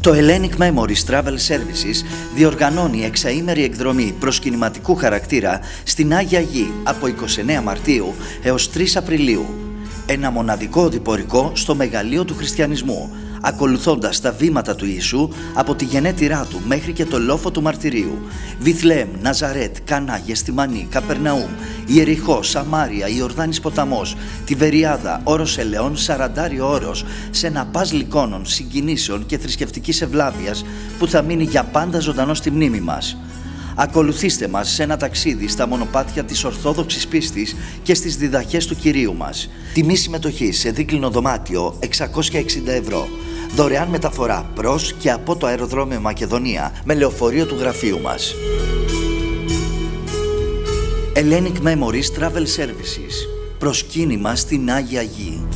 Το Hellenic Memories Travel Services διοργανώνει εξαήμερη εκδρομή προσκυνηματικού χαρακτήρα στην Άγια Γη από 29 Μαρτίου έως 3 Απριλίου. Ένα μοναδικό οδηπορικό στο μεγαλείο του χριστιανισμού, ακολουθώντας τα βήματα του Ιησού από τη γενέτειρά του μέχρι και το λόφο του μαρτυρίου. Βιθλεέμ, Ναζαρέτ, Κανά, Γεστημανή, Καπερναούμ, Ιεριχώ, Σαμάρια, Ιορδάνης ποταμός, Τιβεριάδα, Όρος Ελαιών, Σαραντάριο Όρος, σε ένα παζλ εικόνων, συγκινήσεων και θρησκευτικής ευλάβειας που θα μείνει για πάντα ζωντανό στη μνήμη μας. Ακολουθήστε μας σε ένα ταξίδι στα μονοπάτια της Ορθόδοξης πίστης και στις διδαχές του Κυρίου μας. Τιμή συμμετοχής σε δίκλινο δωμάτιο 660 ευρώ. Δωρεάν μεταφορά προς και από το αεροδρόμιο Μακεδονία με λεωφορείο του γραφείου μας. Hellenic Memories Travel Services. Προσκύνημα στην Άγια Γη.